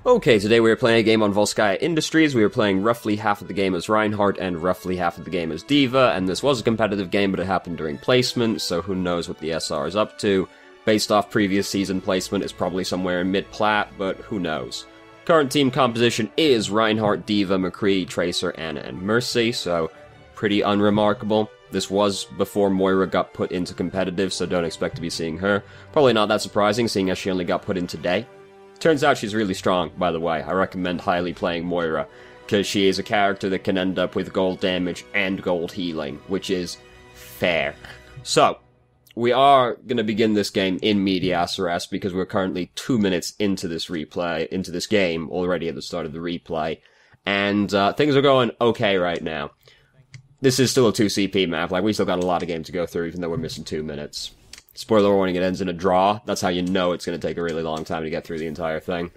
Okay, today we are playing a game on Volskaya Industries. We are playing roughly half of the game as Reinhardt and roughly half of the game as D.Va, and this was a competitive game, but it happened during placement, so who knows what the SR is up to. Based off previous season placement, it's probably somewhere in mid-plat, but who knows. Current team composition is Reinhardt, D.Va, McCree, Tracer, Ana, and Mercy, so pretty unremarkable. This was before Moira got put into competitive, so don't expect to be seeing her. Probably not that surprising, seeing as she only got put in today. Turns out she's really strong, by the way. I recommend highly playing Moira, because she is a character that can end up with gold damage and gold healing, which is fair. So, we are going to begin this game in medias res, because we're currently 2 minutes into this game, already at the start of the replay, and things are going okay right now. This is still a 2CP map, like, we still got a lot of game to go through, even though we're missing 2 minutes. Spoiler warning, it ends in a draw. That's how you know it's going to take a really long time to get through the entire thing.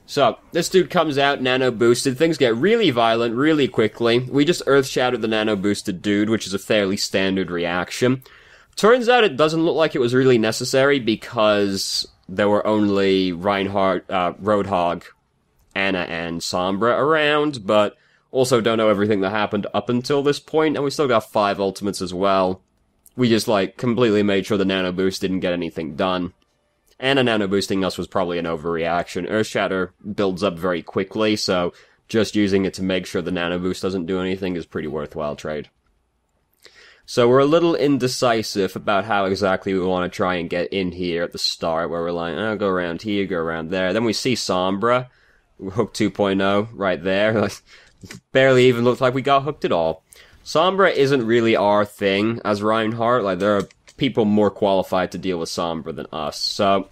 So, this dude comes out, nano-boosted. Things get really violent really quickly. We just earth-shattered the nano-boosted dude, which is a fairly standard reaction. Turns out it doesn't look like it was really necessary because there were only Reinhardt, Roadhog, Ana, and Sombra around, but also don't know everything that happened up until this point, and we still got 5 ultimates as well. We just, completely made sure the nano boost didn't get anything done. And nano boosting us was probably an overreaction. Earthshatter builds up very quickly, so just using it to make sure the nano boost doesn't do anything is pretty worthwhile trade. So we're a little indecisive about how exactly we want to try and get in here at the start, where we're like, oh, go around here, go around there. Then we see Sombra, Hook 2.0, right there. Barely even looked like we got hooked at all. Sombra isn't really our thing as Reinhardt. There are people more qualified to deal with Sombra than us. So,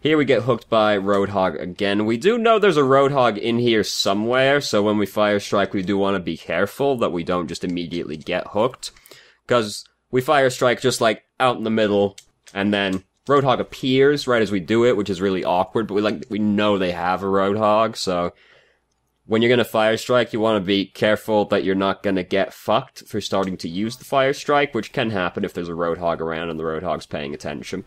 here we get hooked by Roadhog again. We do know there's a Roadhog in here somewhere, so when we fire strike, we do want to be careful that we don't just immediately get hooked. Because we fire strike just, out in the middle, and then Roadhog appears right as we do it, which is really awkward, but we know they have a Roadhog, so when you're going to fire strike, you want to be careful that you're not going to get fucked for starting to use the fire strike, which can happen if there's a Roadhog around and the Roadhog's paying attention.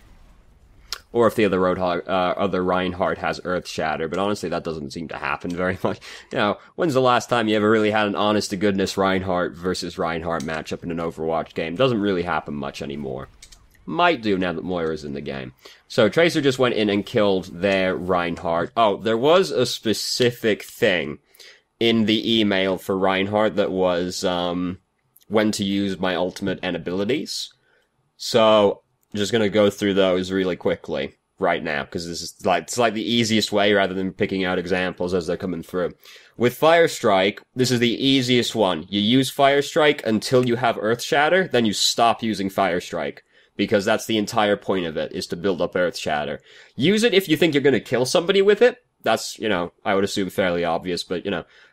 Or if the other other Reinhardt has Earth Shatter, but honestly that doesn't seem to happen very much. You know, when's the last time you ever really had an honest-to-goodness Reinhardt versus Reinhardt matchup in an Overwatch game? Doesn't really happen much anymore. Might do now that Moira's in the game. So Tracer just went in and killed their Reinhardt. Oh, there was a specific thing in the email for Reinhardt that was, when to use my ultimate and abilities. So, I'm just gonna go through those really quickly right now, because this is it's the easiest way rather than picking out examples as they're coming through. With Fire Strike, this is the easiest one. You use Fire Strike until you have Earth Shatter, then you stop using Fire Strike. Because that's the entire point of it, is to build up Earth Shatter. Use it if you think you're gonna kill somebody with it. That's, I would assume fairly obvious, but,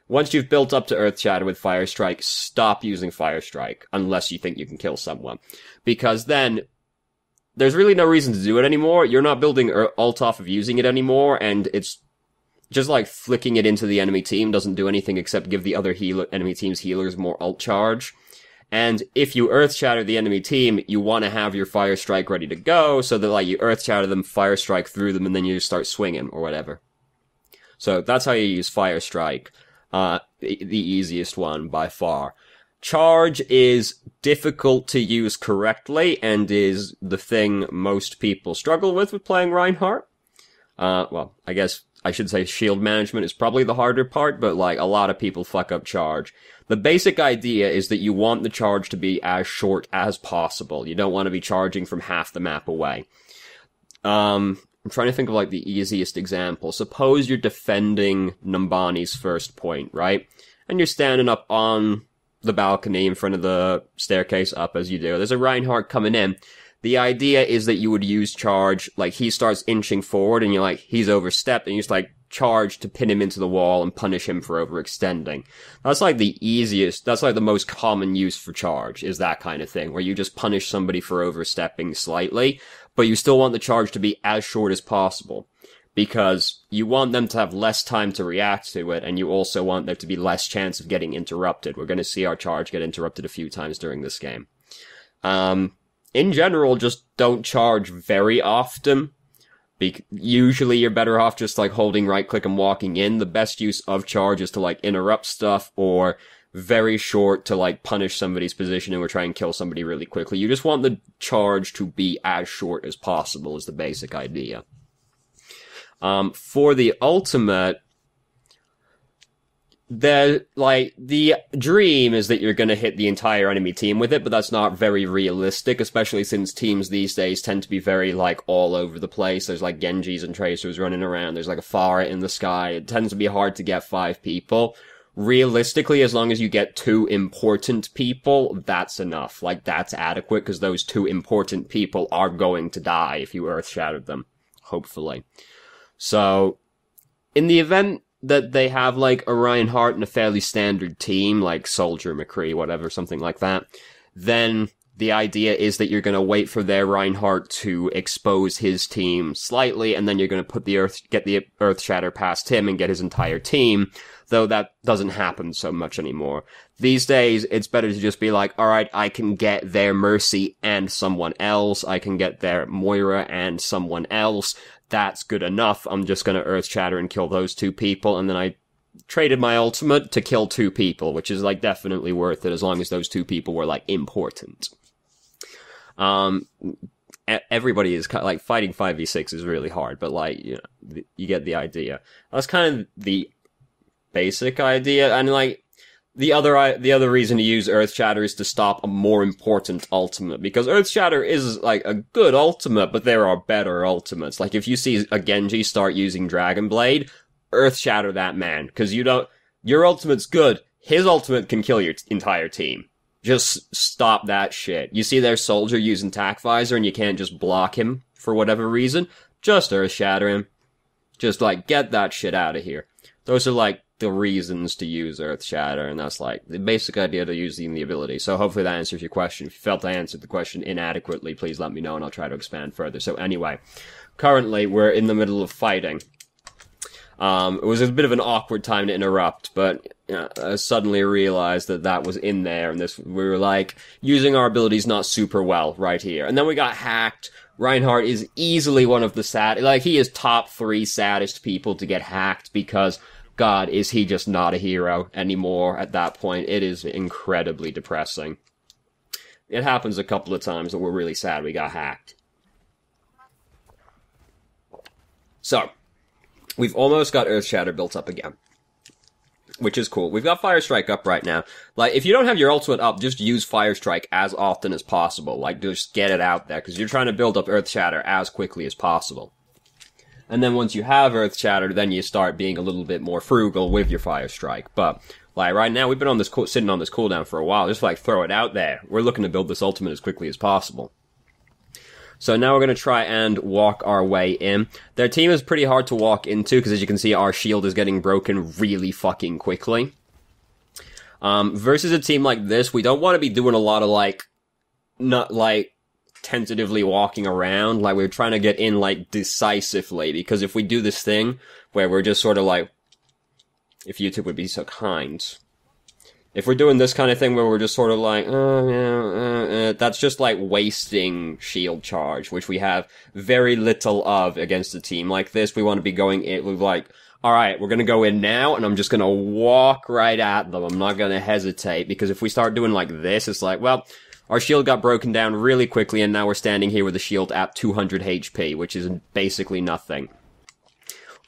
once you've built up to Earth Shatter with Fire Strike, stop using Fire Strike, unless you think you can kill someone. Because then, there's really no reason to do it anymore. You're not building ult off of using it anymore, and it's just flicking it into the enemy team doesn't do anything except give the other enemy team's healers more ult charge. And if you Earth Shatter the enemy team, you want to have your Fire Strike ready to go, so that, you Earth Shatter them, Fire Strike through them, and then you just start swinging, or whatever. So, that's how you use Fire Strike. The easiest one, by far. Charge is difficult to use correctly, and is the thing most people struggle with playing Reinhardt. Well, I guess I should say shield management is probably the harder part, but, a lot of people fuck up charge. The basic idea is that you want the charge to be as short as possible. You don't want to be charging from half the map away. I'm trying to think of, the easiest example. Suppose you're defending Numbani's first point, right? And you're standing up on the balcony in front of the staircase up as you do. There's a Reinhardt coming in. The idea is that you would use charge, he starts inching forward and you're he's overstepped, and you just charge to pin him into the wall and punish him for overextending. That's the easiest, that's the most common use for charge, is that kind of thing, where you just punish somebody for overstepping slightly, but you still want the charge to be as short as possible. Because you want them to have less time to react to it, and you also want there to be less chance of getting interrupted. We're going to see our charge get interrupted a few times during this game. In general, just don't charge very often. Usually you're better off just, like, holding right-click and walking in. The best use of charge is to, like, interrupt stuff, or very short to, like, punish somebody's positioning or try and kill somebody really quickly. You just want the charge to be as short as possible is the basic idea. For the ultimate, the dream is that you're gonna hit the entire enemy team with it, but that's not very realistic, especially since teams these days tend to be very, like, all over the place. There's, like, Genjis and Tracers running around. There's, like, a Pharah in the sky. It tends to be hard to get 5 people. Realistically, as long as you get 2 important people, that's enough. Like, that's adequate, because those 2 important people are going to die if you earth-shattered them. Hopefully. So, in the event that they have, like, a Reinhardt and a fairly standard team, like Soldier, McCree, whatever, something like that, then the idea is that you're gonna wait for their Reinhardt to expose his team slightly, and then you're gonna get the Earth Shatter past him and get his entire team, though that doesn't happen so much anymore. These days, it's better to just be like, alright, I can get their Mercy and someone else, I can get their Moira and someone else, that's good enough, I'm just gonna Earth Shatter and kill those 2 people, and then I traded my ultimate to kill 2 people, which is, like, definitely worth it as long as those 2 people were, like, important. Everybody is kind of, like, fighting 5v6 is really hard, but, like, you know, you get the idea. That's kind of the basic idea, and, like, the other reason to use Earth Shatter is to stop a more important ultimate, because Earth Shatter is, like, a good ultimate, but there are better ultimates. Like, if you see a Genji start using Dragon Blade, Earth Shatter that man, because your ultimate's good, his ultimate can kill your entire team. Just stop that shit. You see their Soldier using Tac Visor and you can't just block him for whatever reason, just Earth Shatter him. Just, like, get that shit out of here. Those are, like, the reasons to use Earth Shatter, and that's, like, the basic idea to using the ability. So hopefully that answers your question. If you felt I answered the question inadequately, please let me know and I'll try to expand further. So anyway, currently we're in the middle of fighting. It was a bit of an awkward time to interrupt, but I suddenly realized that was in there, and we were, like, using our abilities not super well right here. And then we got hacked. Reinhardt is easily one of the he is top 3 saddest people to get hacked, because, God, is he just not a hero anymore at that point. It is incredibly depressing. It happens a couple of times that we're really sad we got hacked. So, we've almost got Earth Shatter built up again, which is cool. We've got Fire Strike up right now. Like, if you don't have your ultimate up, just use Fire Strike as often as possible. Like, just get it out there, because you're trying to build up Earth Shatter as quickly as possible. And then once you have Earth Shatter, then you start being a little bit more frugal with your Fire Strike. But, like, right now, we've been on this sitting on this cooldown for a while. Just, like, throw it out there. We're looking to build this ultimate as quickly as possible. So now we're going to try and walk our way in. Their team is pretty hard to walk into, because as you can see, our shield is getting broken really fucking quickly. Versus a team like this, we don't want to be doing a lot of, like, not, like, tentatively walking around. Like, we're trying to get in, like, decisively, because if we do this thing where we're just sort of like, if YouTube would be so kind, if we're doing this kind of thing where we're just sort of like, that's just, like, wasting shield charge, which we have very little of against a team like this. We want to be going in with, like, alright, we're gonna go in now, and I'm just gonna walk right at them. I'm not gonna hesitate, because if we start doing like this, it's like, well, our shield got broken down really quickly, and now we're standing here with a shield at 200 HP, which is basically nothing.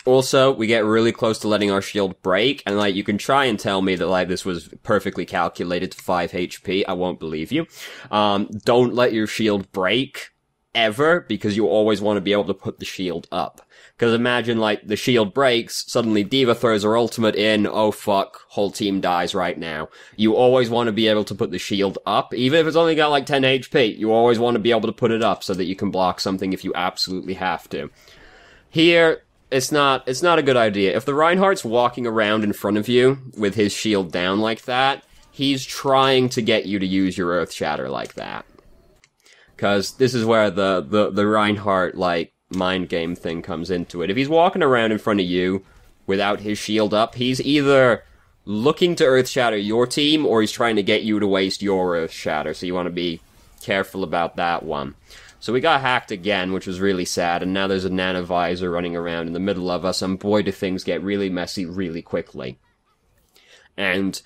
Also, we get really close to letting our shield break, and, like, you can try and tell me that, like, this was perfectly calculated to 5 HP. I won't believe you. Don't let your shield break, ever, because you always want to be able to put the shield up. Because imagine, like, the shield breaks, suddenly D.Va throws her ultimate in, oh fuck, whole team dies right now. You always want to be able to put the shield up, even if it's only got, like, 10 HP. You always want to be able to put it up so that you can block something if you absolutely have to. Here, it's not a good idea. If the Reinhardt's walking around in front of you with his shield down like that, he's trying to get you to use your Earth Shatter like that. Because this is where the Reinhardt, like, mind game thing comes into it. If he's walking around in front of you without his shield up, he's either looking to Earth Shatter your team, or he's trying to get you to waste your Earth Shatter, so you want to be careful about that one. So we got hacked again, which was really sad, and now there's a nanovisor running around in the middle of us, and boy do things get really messy really quickly. And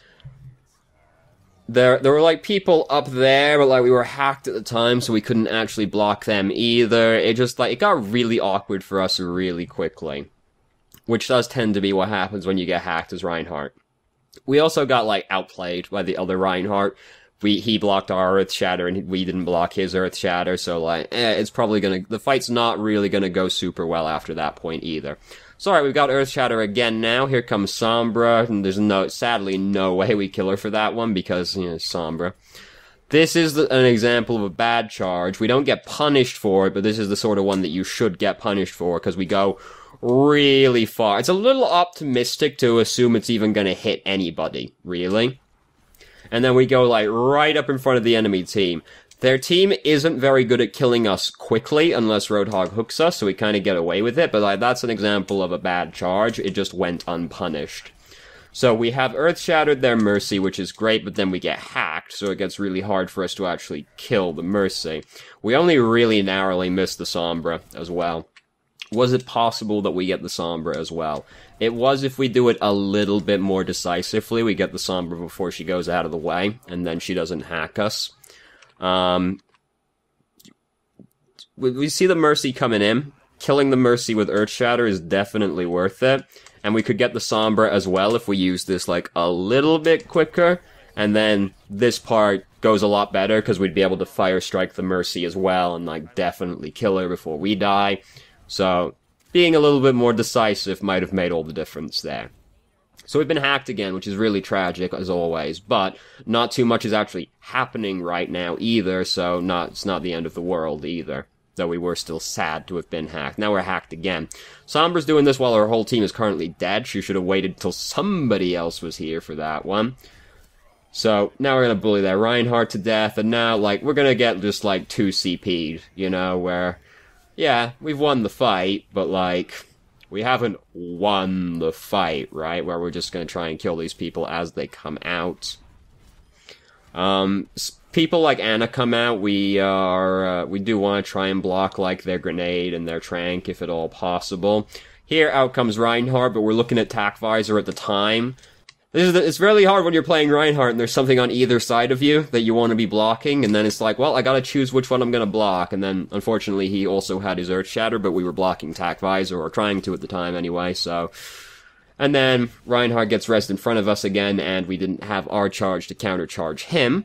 there were, like, people up there, but, like, we were hacked at the time, so we couldn't actually block them either. It just, like, it got really awkward for us really quickly. Which does tend to be what happens when you get hacked as Reinhardt. We also got, like, outplayed by the other Reinhardt. He blocked our Earth Shatter, and we didn't block his Earth Shatter, so, like, it's probably the fight's not really gonna go super well after that point either. So, alright, we've got Earth Shatter again now. Here comes Sombra, and there's sadly no way we kill her for that one, because, Sombra. This is an example of a bad charge. We don't get punished for it, but this is the sort of one that you should get punished for, because we go really far. It's a little optimistic to assume it's even gonna hit anybody, really. And then we go, like, right up in front of the enemy team. Their team isn't very good at killing us quickly, unless Roadhog hooks us, so we kind of get away with it, but, like, that's an example of a bad charge. It just went unpunished. So we have Earth-Shattered their Mercy, which is great, but then we get hacked, so it gets really hard for us to actually kill the Mercy. We only really narrowly missed the Sombra as well. Was it possible that we get the Sombra as well? It was if we do it a little bit more decisively. We get the Sombra before she goes out of the way, and then she doesn't hack us. We see the Mercy coming in. Killing the Mercy with Earthshatter is definitely worth it. And we could get the Sombra as well if we use this, like, a little bit quicker. And then this part goes a lot better, because we'd be able to Fire Strike the Mercy as well, and, like, definitely kill her before we die. So, being a little bit more decisive might have made all the difference there. So we've been hacked again, which is really tragic, as always, but not too much is actually happening right now either, so it's not the end of the world either, though we were still sad to have been hacked. Now we're hacked again. Sombra's doing this while our whole team is currently dead. She should have waited till somebody else was here for that one. So, now we're gonna bully that Reinhardt to death, and now, like, we're gonna get just, like, 2 CP'd, where... Yeah, we've won the fight, but, like, we haven't won the fight, right? Where we're just gonna try and kill these people as they come out. People like Anna come out, we do want to try and block, like, their grenade and their trank, if at all possible. Here, out comes Reinhardt, but we're looking at Tac Visor at the time. It's really hard when you're playing Reinhardt and there's something on either side of you that you want to be blocking, and then it's like, well, I gotta choose which one I'm gonna block, and then, unfortunately, he also had his Earth Shatter, but we were blocking Tac Visor, or trying to at the time anyway, so... And then, Reinhardt gets rezzed in front of us again, and we didn't have our charge to countercharge him.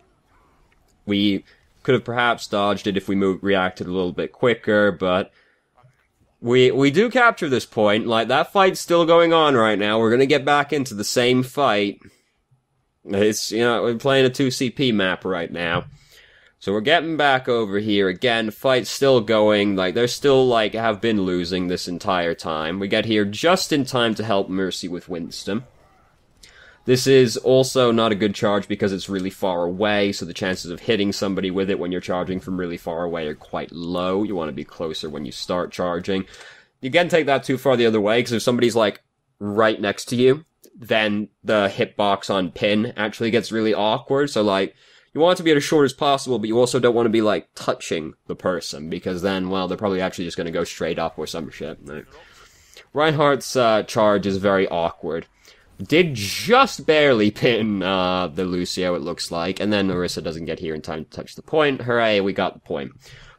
We could have perhaps dodged it if we reacted a little bit quicker, but... We do capture this point. Like, that fight's still going on right now. We're gonna get back into the same fight. It's, we're playing a 2CP map right now. So we're getting back over here again. Fight's still going. Like, they're still, like, have been losing this entire time. We get here just in time to help Mercy with Winston. This is also not a good charge because it's really far away, so the chances of hitting somebody with it when you're charging from really far away are quite low. You want to be closer when you start charging. You can't take that too far the other way, because if somebody's, like, right next to you, then the hitbox on pin actually gets really awkward, so, like, you want it to be as short as possible, but you also don't want to be, like, touching the person, because then, well, they're probably actually just going to go straight up or some shit. Right? Reinhardt's charge is very awkward. Did just barely pin the Lucio, it looks like, and then Orisa doesn't get here in time to touch the point. Hooray, we got the point.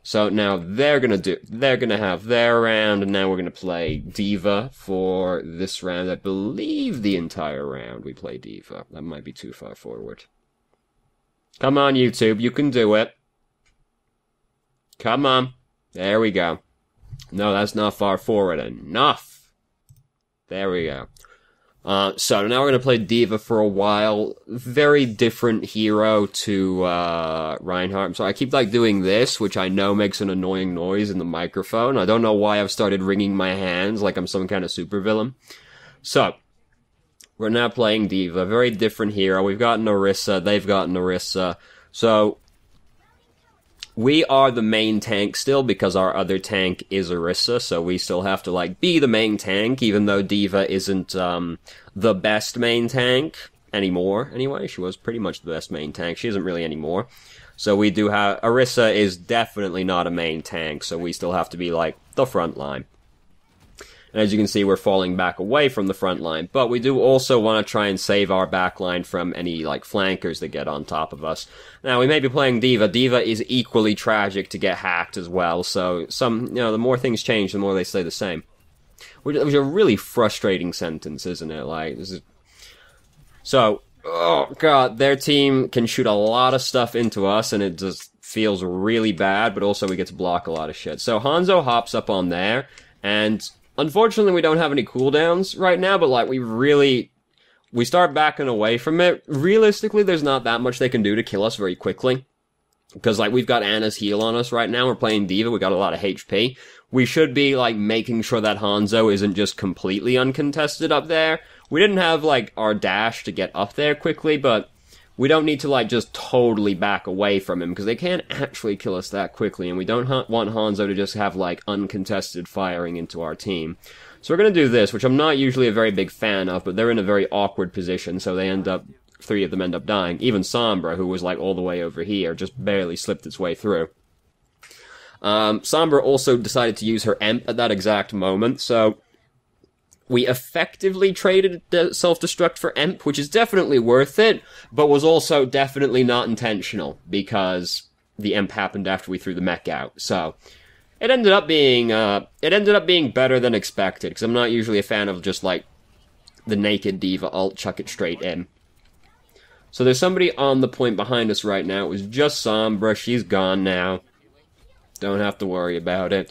So now they're gonna have their round, and now we're gonna play D.Va for this round. I believe the entire round we play D.Va. That might be too far forward. Come on, YouTube, you can do it. Come on. There we go. No, that's not far forward enough. There we go. So now we're gonna play D.Va for a while. Very different hero to, Reinhardt. So I keep, like, doing this, which I know makes an annoying noise in the microphone. I don't know why I've started wringing my hands like I'm some kind of supervillain. So, we're now playing D.Va. Very different hero. We've got Orisa, they've got Orisa. So, we are the main tank still, because our other tank is Orisa, so we still have to, like, be the main tank, even though D.Va isn't, the best main tank anymore, anyway. She was pretty much the best main tank. She isn't really anymore. So we do have... Orisa is definitely not a main tank, so we still have to be, like, the front line. And as you can see, we're falling back away from the front line. But we do also want to try and save our back line from any, like, flankers that get on top of us. Now, we may be playing D.Va. D.Va is equally tragic to get hacked as well. So, the more things change, the more they stay the same. Which is a really frustrating sentence, isn't it? Like, this is... So, oh god, their team can shoot a lot of stuff into us, and it just feels really bad, but also we get to block a lot of shit. So, Hanzo hops up on there, and... Unfortunately, we don't have any cooldowns right now, but, like, we start backing away from it. Realistically, there's not that much they can do to kill us very quickly. Because, like, we've got Ana's heal on us right now, we're playing D.Va, we got a lot of HP. We should be, like, making sure that Hanzo isn't just completely uncontested up there. We didn't have, like, our dash to get up there quickly, but... We don't need to, like, just totally back away from him, because they can't actually kill us that quickly, and we don't want Hanzo to just have, like, uncontested firing into our team. So we're gonna do this, which I'm not usually a very big fan of, but they're in a very awkward position, so three of them end up dying. Even Sombra, who was, like, all the way over here, just barely slipped its way through. Sombra also decided to use her EMP at that exact moment, so... We effectively traded the self-destruct for EMP, which is definitely worth it, but was also definitely not intentional, because the EMP happened after we threw the mech out. So, it ended up being better than expected, because I'm not usually a fan of just, like, the naked D.Va ult, chuck it straight in. So there's somebody on the point behind us right now. It was just Sombra. She's gone now. Don't have to worry about it.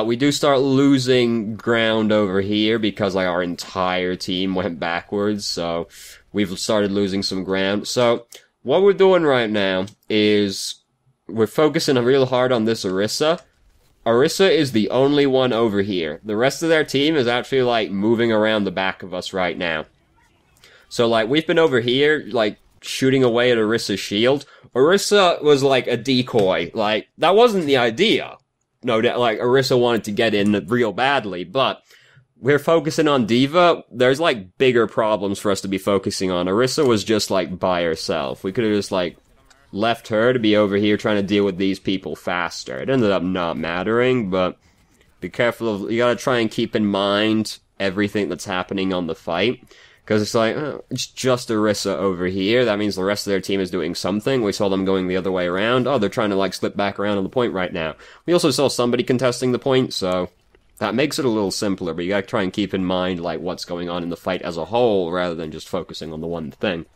We do start losing ground over here because, like, our entire team went backwards, so we've started losing some ground. So, what we're doing right now is we're focusing real hard on this Orisa. Orisa is the only one over here. The rest of their team is actually, like, moving around the back of us right now. So, like, we've been over here, like, shooting away at Orisa's shield. Orisa was, like, a decoy. Like, that wasn't the idea. No, like, Orisa wanted to get in real badly, but we're focusing on D.Va. There's, like, bigger problems for us to be focusing on. Orisa was just, like, by herself. We could have just, like, left her to be over here trying to deal with these people faster. It ended up not mattering, but be careful. You gotta try and keep in mind everything that's happening on the fight. Because it's like, oh, it's just Orisa over here. That means the rest of their team is doing something. We saw them going the other way around. Oh, they're trying to, like, slip back around on the point right now. We also saw somebody contesting the point, so that makes it a little simpler. But you gotta try and keep in mind, like, what's going on in the fight as a whole, rather than just focusing on the one thing.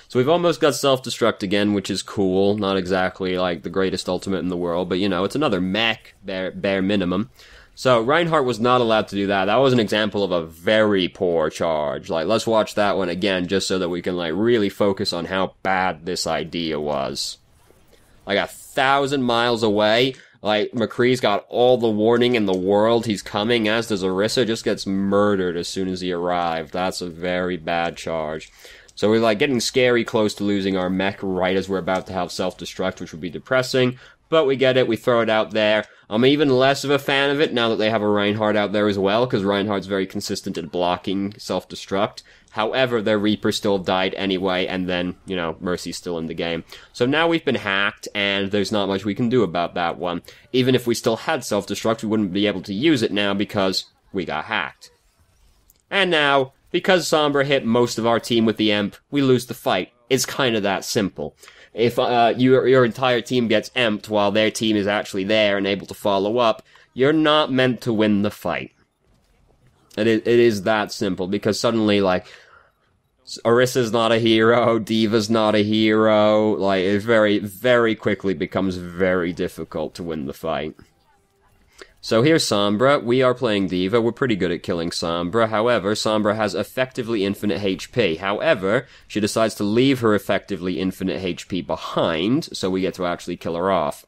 So we've almost got self-destruct again, which is cool. Not exactly, like, the greatest ultimate in the world, but, you know, it's another mech, bare minimum. So, Reinhardt was not allowed to do that. That was an example of a very poor charge. Like, let's watch that one again, just so that we can, like, really focus on how bad this idea was. Like, 1,000 miles away, like, McCree's got all the warning in the world. He's coming, as does Orisa, just gets murdered as soon as he arrived. That's a very bad charge. So we're, like, getting scary close to losing our mech right as we're about to have self-destruct, which would be depressing. But we get it, we throw it out there. I'm even less of a fan of it now that they have a Reinhardt out there as well, because Reinhardt's very consistent at blocking self-destruct. However, their Reaper still died anyway, and then, you know, Mercy's still in the game. So now we've been hacked, and there's not much we can do about that one. Even if we still had self-destruct, we wouldn't be able to use it now because we got hacked. And now, because Sombra hit most of our team with the EMP, we lose the fight. It's kind of that simple. If your entire team gets emped while their team is actually there and able to follow up, you're not meant to win the fight. It is that simple, because suddenly, like, Orisa's not a hero, D.Va's not a hero, like, it very, very quickly becomes very difficult to win the fight. So here's Sombra. We are playing D.Va. We're pretty good at killing Sombra. However, Sombra has effectively infinite HP. However, she decides to leave her effectively infinite HP behind, so we get to actually kill her off.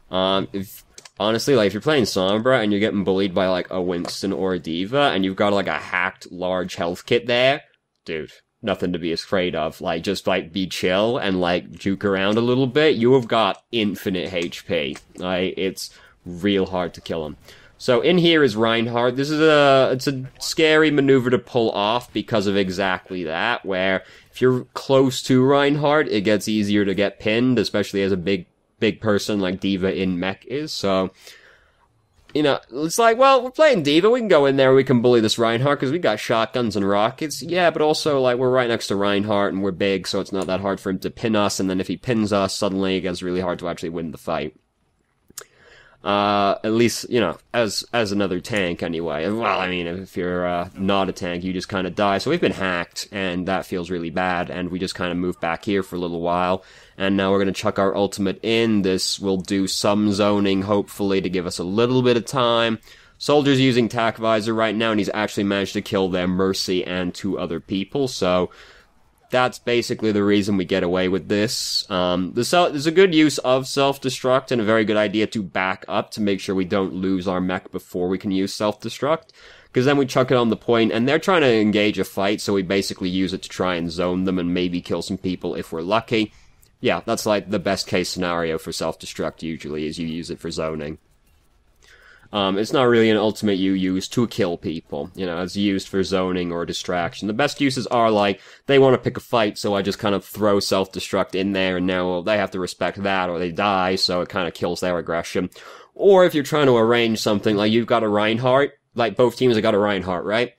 Honestly, like, if you're playing Sombra and you're getting bullied by, like, a Winston or a D.Va, and you've got, like, a hacked large health kit there, dude, nothing to be afraid of. Like, just, like, be chill and, like, juke around a little bit. You have got infinite HP. Like, it's real hard to kill him. So in here is Reinhardt. It's a scary maneuver to pull off because of exactly that, where if you're close to Reinhardt, it gets easier to get pinned, especially as a big person like D.Va in mech is, so... You know, it's like, well, we're playing D.Va, we can go in there, we can bully this Reinhardt, because we got shotguns and rockets. Yeah, but also, like, we're right next to Reinhardt, and we're big, so it's not that hard for him to pin us, and then if he pins us, suddenly it gets really hard to actually win the fight. At least, you know, as another tank, anyway. Well, I mean, if you're, not a tank, you just kind of die. So we've been hacked, and that feels really bad, and we just kind of moved back here for a little while. And now we're gonna chuck our ultimate in. This will do some zoning, hopefully, to give us a little bit of time. Soldier's using Tac Visor right now, and he's actually managed to kill their Mercy and 2 other people, so... That's basically the reason we get away with this. There's a good use of self-destruct and a very good idea to back up to make sure we don't lose our mech before we can use self-destruct. Because then we chuck it on the point, and they're trying to engage a fight, so we basically use it to try and zone them and maybe kill some people if we're lucky. Yeah, that's like the best case scenario for self-destruct usually, is you use it for zoning. It's not really an ultimate you use to kill people, you know, it's used for zoning or distraction. The best uses are like, they want to pick a fight, so I just kind of throw self-destruct in there, and now they have to respect that, or they die, so it kind of kills their aggression. Or if you're trying to arrange something, like you've got a Reinhardt, like both teams have got a Reinhardt, right?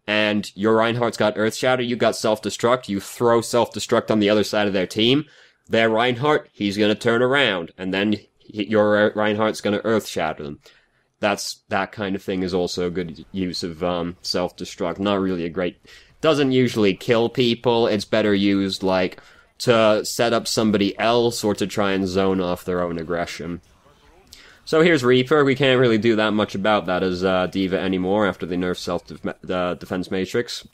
And your Reinhardt's got Earth Shatter, you got self-destruct, you throw self-destruct on the other side of their team, their Reinhardt, he's gonna turn around, and then your Reinhardt's gonna Earth Shatter them. That kind of thing is also a good use of, self-destruct. Not really a great... Doesn't usually kill people. It's better used, like, to set up somebody else or to try and zone off their own aggression. So here's Reaper. We can't really do that much about that as, D.Va anymore after they nerfed self-defense matrix.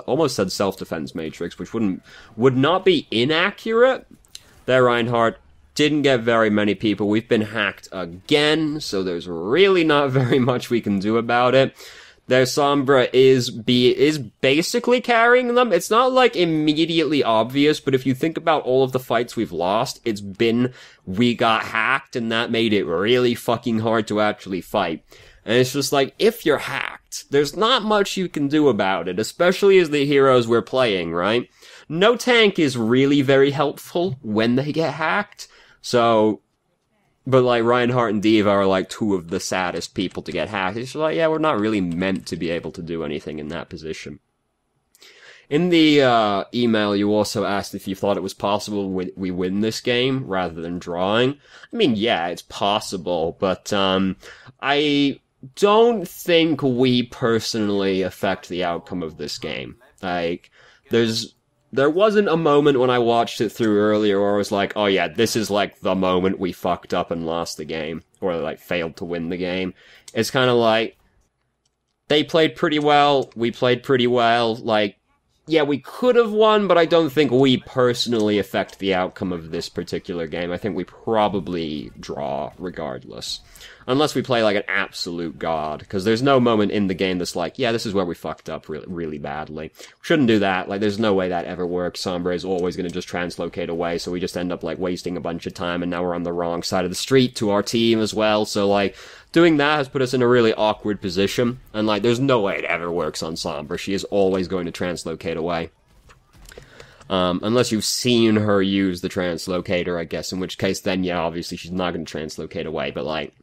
Almost said self-defense matrix, which would not be inaccurate. Their Reinhardt didn't get very many people. We've been hacked again, so there's really not very much we can do about it. Their Sombra is basically carrying them. It's not, like, immediately obvious, but if you think about all of the fights we've lost, it's been, we got hacked, and that made it really fucking hard to actually fight. And it's just like, if you're hacked, there's not much you can do about it, especially as the heroes we're playing, right? No tank is really very helpful when they get hacked. So, but like Reinhardt and D.Va are like 2 of the saddest people to get hacked. It's like, yeah, we're not really meant to be able to do anything in that position. In the email, you also asked if you thought it was possible we win this game rather than drawing. I mean, yeah, it's possible, but I don't think we personally affect the outcome of this game. Like, there wasn't a moment when I watched it through earlier where I was like, oh yeah, this is like the moment we fucked up and lost the game, or like failed to win the game. It's kind of like, they played pretty well, we played pretty well, like, yeah, we could have won, but I don't think we personally affect the outcome of this particular game. I think we probably draw regardless. Unless we play like an absolute god, because there's no moment in the game that's like, yeah, this is where we fucked up really, really badly. We shouldn't do that. Like, there's no way that ever works. Sombra is always going to just translocate away, so we just end up, like, wasting a bunch of time, and now we're on the wrong side of the street to our team as well, so, like, doing that has put us in a really awkward position, and, like, there's no way it ever works on Sombra. She is always going to translocate away. Unless you've seen her use the translocator, I guess, in which case then, yeah, obviously she's not going to translocate away, but, like,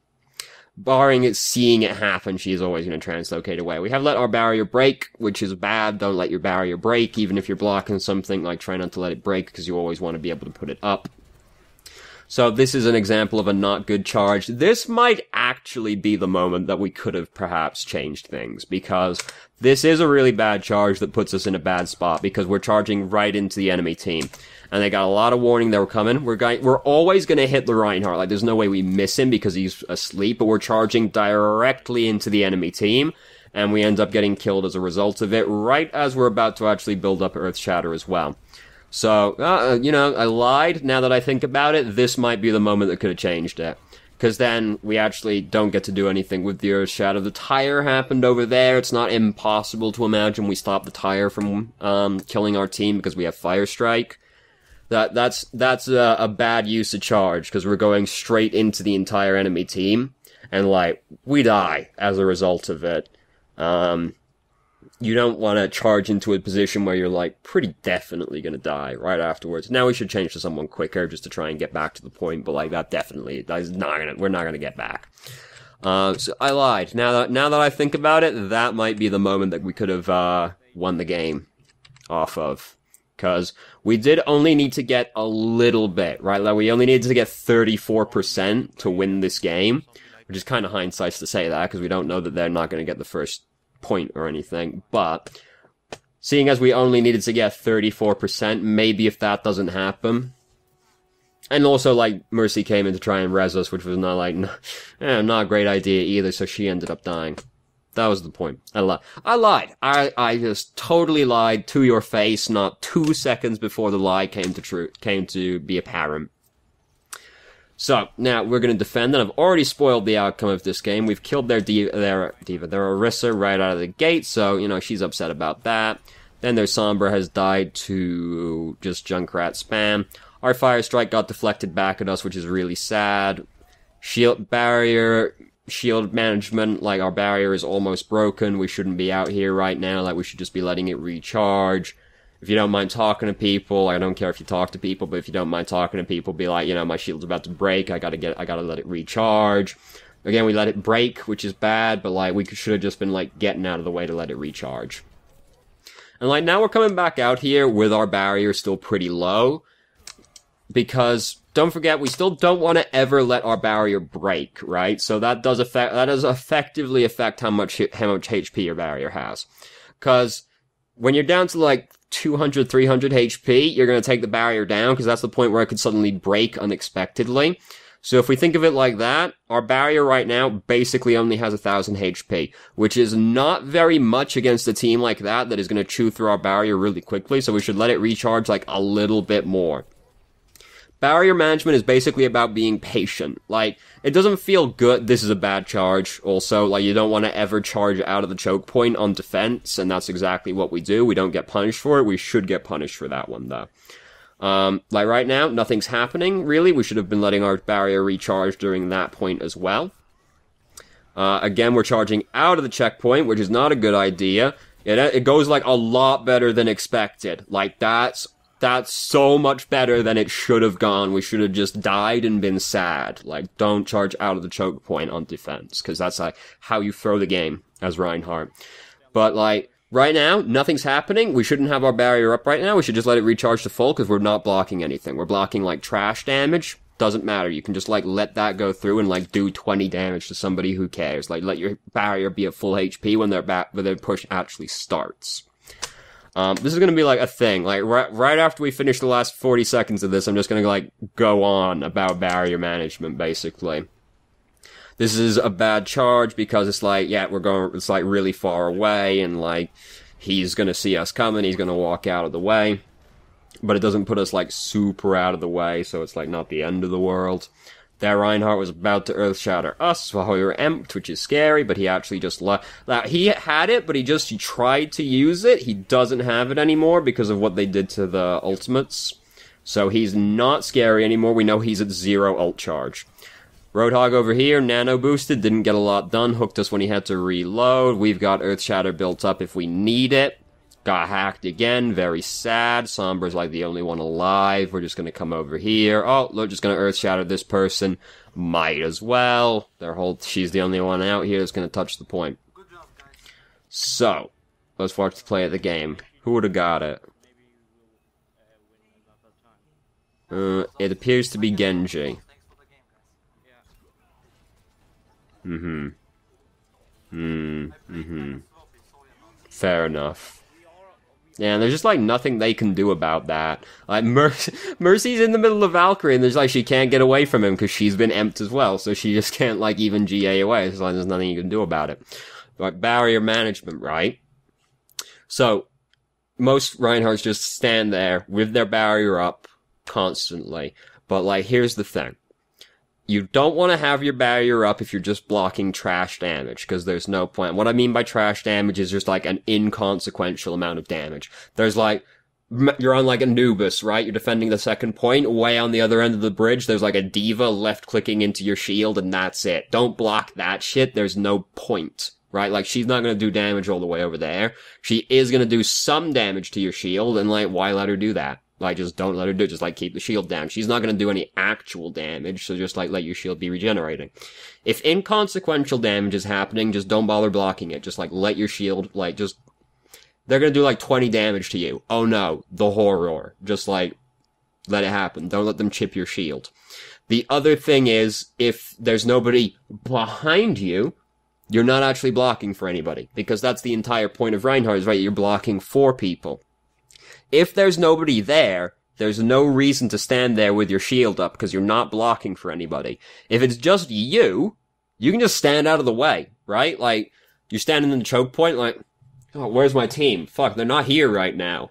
barring it, seeing it happen, she is always going to translocate away. We have let our barrier break, which is bad. Don't let your barrier break, even if you're blocking something, like, try not to let it break, because you always want to be able to put it up. So this is an example of a not good charge. This might actually be the moment that we could have perhaps changed things, because this is a really bad charge that puts us in a bad spot, because we're charging right into the enemy team. And they got a lot of warning they were coming. We're always going to hit the Reinhardt. Like, there's no way we miss him because he's asleep, but we're charging directly into the enemy team, and we end up getting killed as a result of it, right as we're about to actually build up Earth Shatter as well. So, you know, I lied. Now that I think about it, this might be the moment that could have changed it. Because then we actually don't get to do anything with the Earth Shatter. The tire happened over there. It's not impossible to imagine we stop the tire from killing our team because we have Fire Strike. That's a bad use of charge, because we're going straight into the entire enemy team. and, like, we die as a result of it. You don't want to charge into a position where you're, like, pretty definitely gonna die right afterwards. Now we should change to someone quicker just to try and get back to the point, but, like, we're not gonna get back. So I lied. Now that I think about it, that might be the moment that we could have, won the game off of. Cause we did only need to get a little bit, right? Like, we only needed to get 34% to win this game, which is kind of hindsight to say that, because we don't know that they're not gonna get the first point or anything, but seeing as we only needed to get 34%, maybe if that doesn't happen, and also, like, Mercy came in to try and res us, which was not, like, not a great idea either, so she ended up dying. That was the point. I lied. I just totally lied to your face, not 2 seconds before the lie came to be apparent. So, now we're gonna defend, and I've already spoiled the outcome of this game. We've killed their Orisa right out of the gate, so, you know, she's upset about that. Then their Sombra has died to just Junkrat spam. Our Fire Strike got deflected back at us, which is really sad. Shield management, like, our barrier is almost broken. We shouldn't be out here right now, like, we should just be letting it recharge. If you don't mind talking to people, I don't care if you talk to people, but if you don't mind talking to people, be like, you know, my shield's about to break, I gotta let it recharge. Again, we let it break, which is bad, but, like, we should have just been, like, getting out of the way to let it recharge. And, like, now we're coming back out here with our barrier still pretty low, because, don't forget, we still don't want to ever let our barrier break, right? So that does effectively affect how much HP your barrier has. Because when you're down to, like, 200, 300 HP, you're going to take the barrier down, because that's the point where it could suddenly break unexpectedly. So if we think of it like that, our barrier right now basically only has 1,000 HP, which is not very much against a team like that is going to chew through our barrier really quickly, so we should let it recharge, like, a little bit more. Barrier management is basically about being patient. Like, it doesn't feel good. This is a bad charge. Also, like, you don't want to ever charge out of the choke point on defense, and that's exactly what we do. We don't get punished for it. We should get punished for that one, though. Like, right now, nothing's happening, really. We should have been letting our barrier recharge during that point as well. Again, we're charging out of the checkpoint, which is not a good idea. It goes, like, a lot better than expected. Like, that's so much better than it should have gone. We should have just died and been sad. Like, don't charge out of the choke point on defense, because that's, like, how you throw the game as Reinhardt. But, like, right now, nothing's happening. We shouldn't have our barrier up right now. We should just let it recharge to full, because we're not blocking anything. We're blocking, like, trash damage. Doesn't matter. You can just, like, let that go through and, like, do 20 damage to somebody who cares. Like, let your barrier be at full HP when their push actually starts. This is gonna be, like, a thing. Like, right after we finish the last 40 seconds of this, I'm just gonna, like, go on about barrier management, basically. This is a bad charge because it's like, yeah, it's, like, really far away, and, like, he's gonna see us coming, he's gonna walk out of the way. But it doesn't put us, like, super out of the way, so it's, like, not the end of the world. There, Reinhardt was about to earth shatter us while we were emped, which is scary, but he actually just he had it, but he tried to use it. He doesn't have it anymore because of what they did to the ultimates. So he's not scary anymore. We know he's at 0 ult charge. Roadhog over here, nano boosted, didn't get a lot done, hooked us when he had to reload. We've got earth shatter built up if we need it. Got hacked again, very sad. Sombra's like the only one alive. We're just gonna come over here. Oh, look, just gonna earth shatter this person. Might as well. She's the only one out here that's gonna touch the point. So, let's watch the play of the game. Who would've got it? It appears to be Genji. Fair enough. Yeah, and there's just, like, nothing they can do about that. Like, Mercy's in the middle of Valkyrie, and there's, like, she can't get away from him, because she's been emped as well, so she just can't, like, even GA away. It's like, there's nothing you can do about it. Like, barrier management, right? So, most Reinhardts just stand there, with their barrier up, constantly. But, like, here's the thing. You don't want to have your barrier up if you're just blocking trash damage, because there's no point. What I mean by trash damage is just, like, an inconsequential amount of damage. There's, like, you're on like Anubis, right? You're defending the second point. Way on the other end of the bridge, there's like a D.Va left-clicking into your shield, and that's it. Don't block that shit. There's no point, right? Like, she's not gonna do damage all the way over there. She is gonna do some damage to your shield, and like, why let her do that? Like, just don't let her do it. Just like, keep the shield down. She's not gonna do any actual damage, so just like, let your shield be regenerating. If inconsequential damage is happening, just don't bother blocking it. Just like, let your shield, like, just... They're gonna do like 20 damage to you. Oh no, the horror. Just like, let it happen. Don't let them chip your shield. The other thing is, if there's nobody behind you, you're not actually blocking for anybody. Because that's the entire point of Reinhardt, is right, you're blocking for people. If there's nobody there, there's no reason to stand there with your shield up, because you're not blocking for anybody. If it's just you can just stand out of the way, right? Like, you're standing in the choke point, like, oh, where's my team? Fuck, they're not here right now.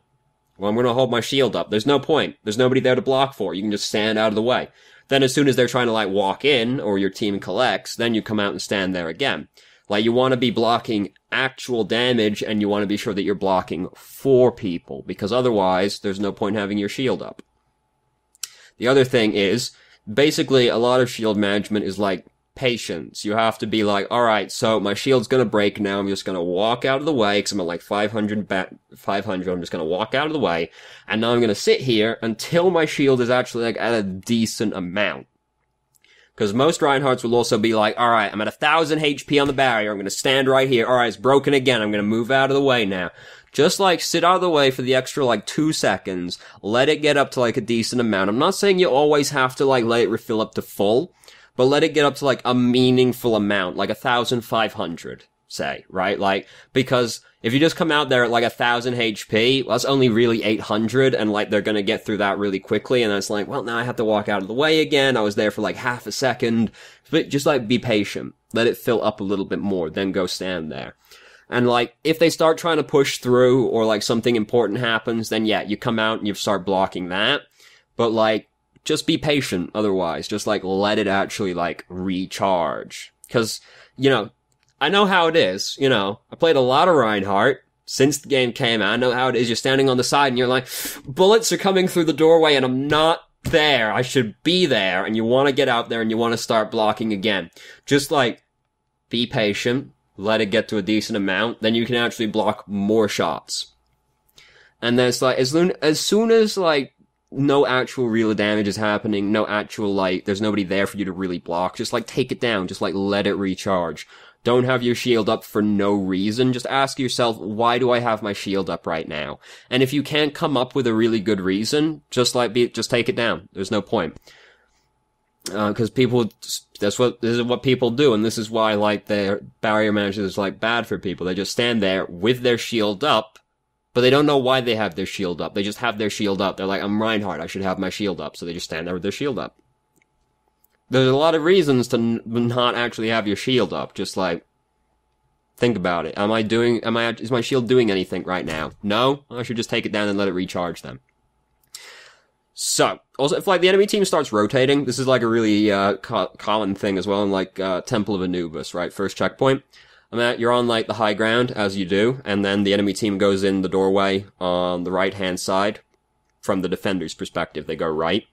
Well, I'm gonna hold my shield up. There's no point. There's nobody there to block for. You can just stand out of the way. Then as soon as they're trying to, like, walk in, or your team collects, then you come out and stand there again. Like, you want to be blocking actual damage, and you want to be sure that you're blocking for people, because otherwise, there's no point having your shield up. The other thing is, basically, a lot of shield management is, like, patience. You have to be like, alright, so my shield's gonna break now, I'm just gonna walk out of the way, because I'm at like 500, I'm just gonna walk out of the way, and now I'm gonna sit here until my shield is actually like at a decent amount. Because most Reinhardts will also be like, alright, I'm at 1,000 HP on the barrier, I'm gonna stand right here, alright, it's broken again, I'm gonna move out of the way now. Just like, sit out of the way for the extra like 2 seconds, let it get up to like a decent amount. I'm not saying you always have to like let it refill up to full, but let it get up to, like, a meaningful amount, like 1,500, say, right? Like, because if you just come out there at, like, 1,000 HP, well, that's only really 800, and, like, they're gonna get through that really quickly, and it's like, well, now I have to walk out of the way again, I was there for, like, half a second. But just, like, be patient. Let it fill up a little bit more, then go stand there. And, like, if they start trying to push through, or, like, something important happens, then, yeah, you come out and you start blocking that. But, like, just be patient otherwise. Just, like, let it actually, like, recharge. Because, you know, I know how it is, you know. I played a lot of Reinhardt since the game came out. I know how it is. You're standing on the side and you're like, bullets are coming through the doorway and I'm not there. I should be there. And you want to get out there and you want to start blocking again. Just, like, be patient. Let it get to a decent amount. Then you can actually block more shots. And then it's like, as soon as, like, no actual real damage is happening, no actual, like, there's nobody there for you to really block, just, like, take it down, just, like, let it recharge. Don't have your shield up for no reason, just ask yourself, why do I have my shield up right now? And if you can't come up with a really good reason, just take it down. There's no point. Cause people, this is what people do, and this is why, like, their barrier management is, like, bad for people. They just stand there with their shield up, but they don't know why they have their shield up. They just have their shield up. They're like, I'm Reinhardt, I should have my shield up. So they just stand there with their shield up. There's a lot of reasons to not actually have your shield up. Just like, think about it. Is my shield doing anything right now? No? I should just take it down and let it recharge then. So, also, if, like, the enemy team starts rotating, this is, like, a really, common thing as well in, like, Temple of Anubis, right? First checkpoint. You're on, like, the high ground, as you do, and then the enemy team goes in the doorway on the right-hand side. From the defender's perspective, they go right.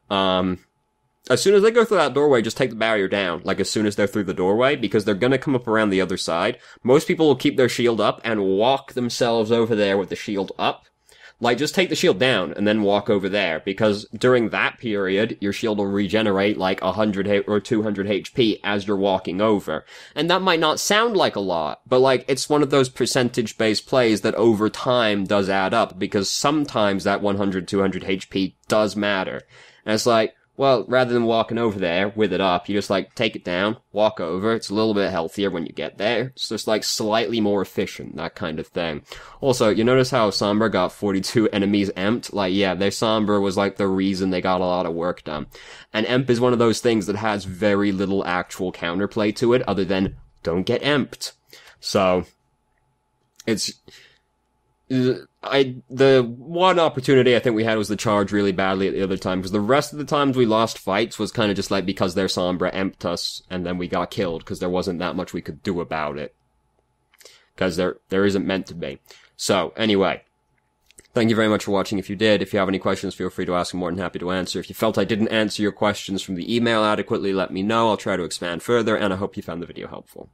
As soon as they go through that doorway, just take the barrier down, like, as soon as they're through the doorway, because they're gonna come up around the other side. Most people will keep their shield up and walk themselves over there with the shield up. Like, just take the shield down and then walk over there, because during that period, your shield will regenerate like 100 or 200 HP as you're walking over. And that might not sound like a lot, but, like, it's one of those percentage-based plays that over time does add up, because sometimes that 100, 200 HP does matter. And it's like, well, rather than walking over there with it up, you just, like, take it down, walk over. It's a little bit healthier when you get there. It's just, like, slightly more efficient, that kind of thing. Also, you notice how Sombra got 42 enemies emped? Like, yeah, their Sombra was, like, the reason they got a lot of work done. And emp is one of those things that has very little actual counterplay to it, other than, don't get emped. So, it's... the one opportunity I think we had was the charge really badly at the other time, because the rest of the times we lost fights was kind of just like because their Sombra emped us, and then we got killed, because there wasn't that much we could do about it. Because there isn't meant to be. So, anyway. Thank you very much for watching if you did. If you have any questions, feel free to ask. I'm more than happy to answer. If you felt I didn't answer your questions from the email adequately, let me know. I'll try to expand further, and I hope you found the video helpful.